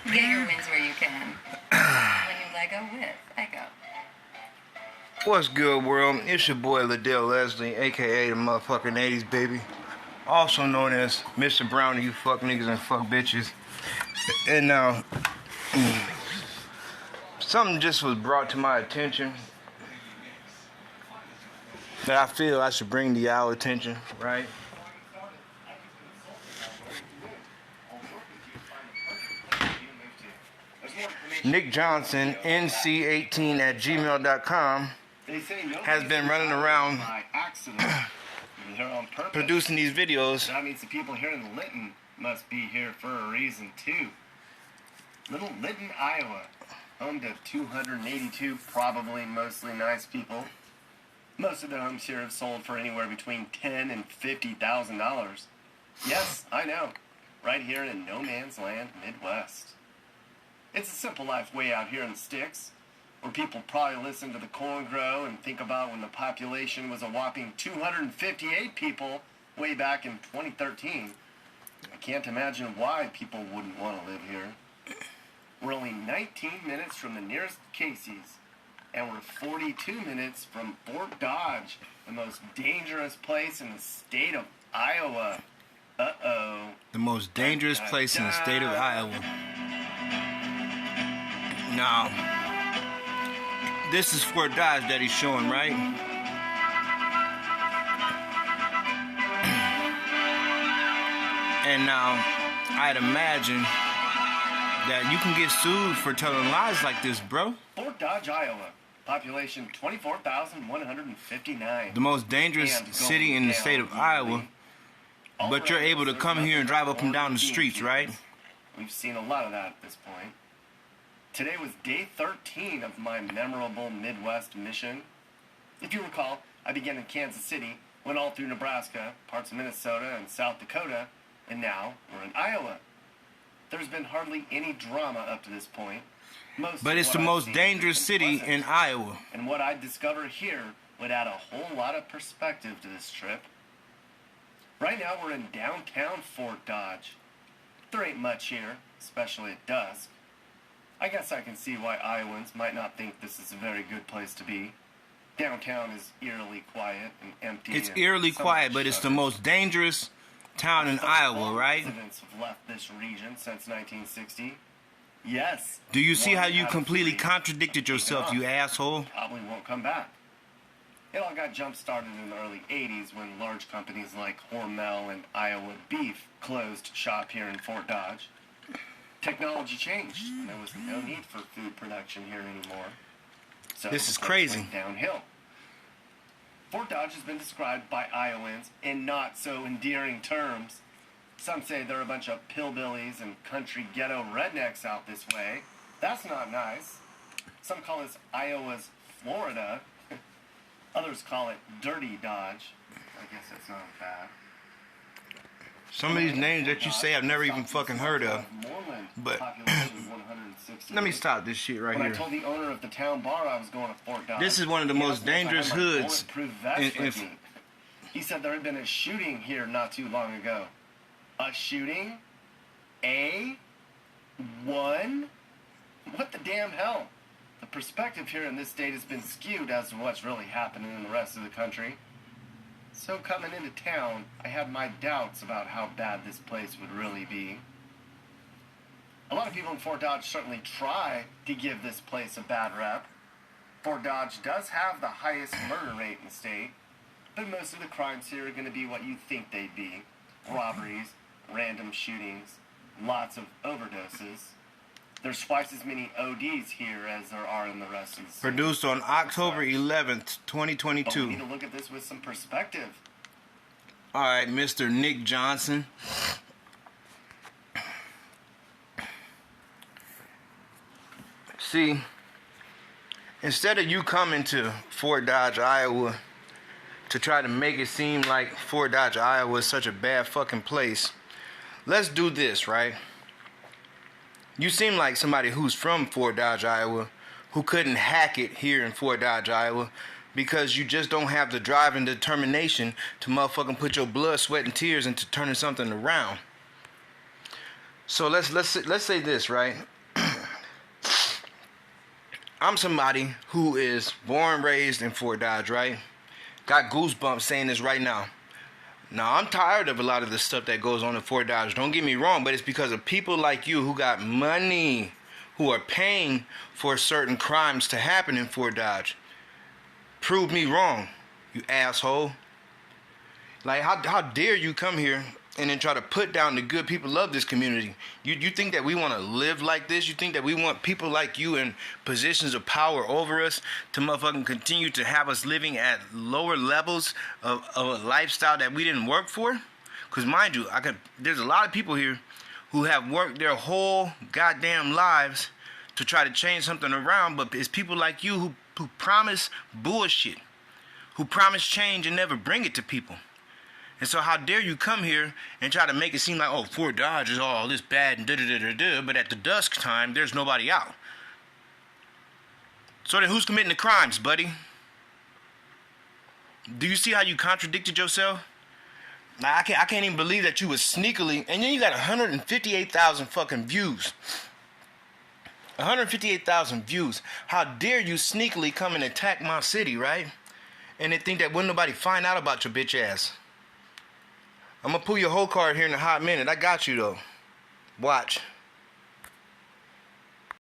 Get your wins where you can. When you Lego with Echo. What's good, world? It's your boy Liddell Leslie, aka the motherfucking 80s baby. Also known as Mr. Brownie, you fuck niggas and fuck bitches. And now, something just was brought to my attention that I feel I should bring to y'all attention, right? Nick Johnson, NC18 at gmail.com, has been running around producing these videos. That means the people here in Linton must be here for a reason too. Little Linton, Iowa, home to 282 probably mostly nice people. Most of the homes here have sold for anywhere between $10,000 and $50,000. Yes, I know, right here in no man's land, Midwest. It's a simple life way out here in the sticks, where people probably listen to the corn grow and think about when the population was a whopping 258 people way back in 2013. I can't imagine why people wouldn't want to live here. We're only 19 minutes from the nearest Casey's, and we're 42 minutes from Fort Dodge, the most dangerous place in the state of Iowa. Uh-oh. The most dangerous place in the state of Iowa. Now, this is Fort Dodge that he's showing, right? And now, I'd imagine that you can get sued for telling lies like this, bro. Fort Dodge, Iowa. Population 24,159. The most dangerous city in the state of Iowa. But you're able to come here and drive up and down the streets, right? We've seen a lot of that at this point. Today was day 13 of my memorable Midwest mission. If you recall, I began in Kansas City, went all through Nebraska, parts of Minnesota and South Dakota, and now we're in Iowa. There's been hardly any drama up to this point. But it's the most dangerous city in Iowa. And what I discover here would add a whole lot of perspective to this trip. Right now we're in downtown Fort Dodge. There ain't much here, especially at dusk. I guess I can see why Iowans might not think this is a very good place to be. Downtown is eerily quiet and empty. It's eerily quiet, but it's the most dangerous town in Iowa, right? Residents have left this region since 1960. Yes. Do you see how you completely contradicted yourself, you asshole? Probably won't come back. It all got jump-started in the early 80s when large companies like Hormel and Iowa Beef closed shop here in Fort Dodge. Technology changed, and there was no need for food production here anymore. So this is crazy. Went downhill. Fort Dodge has been described by Iowans in not so endearing terms. Some say they're a bunch of pillbillies and country ghetto rednecks out this way. That's not nice. Some call this Iowa's Florida. Others call it Dirty Dodge. I guess that's not bad. Some of these names that you say I've never even fucking heard of. But let me stop this shit right when here. I told the owner of the town bar I was going to Fort Dodge, this is one of the most dangerous hoods. He said there had been a shooting here not too long ago. A shooting? One? What the damn hell? The perspective here in this state has been skewed as to what's really happening in the rest of the country. So coming into town, I had my doubts about how bad this place would really be. A lot of people in Fort Dodge certainly try to give this place a bad rep. Fort Dodge does have the highest murder rate in the state, but most of the crimes here are going to be what you think they'd be. Robberies, random shootings, lots of overdoses. There's twice as many ODs here as there are in the rest of the state. Produced on October 11th, 2022. But we need to look at this with some perspective. All right, Mr. Nick Johnson. See, instead of you coming to Fort Dodge, Iowa, to try to make it seem like Fort Dodge, Iowa is such a bad fucking place, let's do this, right? You seem like somebody who's from Fort Dodge, Iowa, who couldn't hack it here in Fort Dodge, Iowa, because you just don't have the drive and determination to motherfucking put your blood, sweat, and tears into turning something around. So let's say this, right? I'm somebody who is born, raised in Fort Dodge, right? Got goosebumps saying this right now. Now, I'm tired of a lot of the stuff that goes on in Fort Dodge. Don't get me wrong, but it's because of people like you who got money, who are paying for certain crimes to happen in Fort Dodge. Prove me wrong, you asshole. Like, how dare you come here and then try to put down the good people of this community? You think that we want to live like this? You think that we want people like you in positions of power over us to motherfucking continue to have us living at lower levels of a lifestyle that we didn't work for? Because mind you, there's a lot of people here who have worked their whole goddamn lives to try to change something around, but it's people like you who promise bullshit, who promise change and never bring it to people. And so how dare you come here and try to make it seem like, oh, Fort Dodge is all this bad and da-da-da-da-da, but at the dusk time, there's nobody out. So then who's committing the crimes, buddy? Do you see how you contradicted yourself? Now, I can't even believe that you was sneakily, and then you got 158,000 fucking views. 158,000 views. How dare you sneakily come and attack my city, right? And they think that wouldn't nobody find out about your bitch ass. I'm gonna pull your whole card here in a hot minute. I got you though. Watch.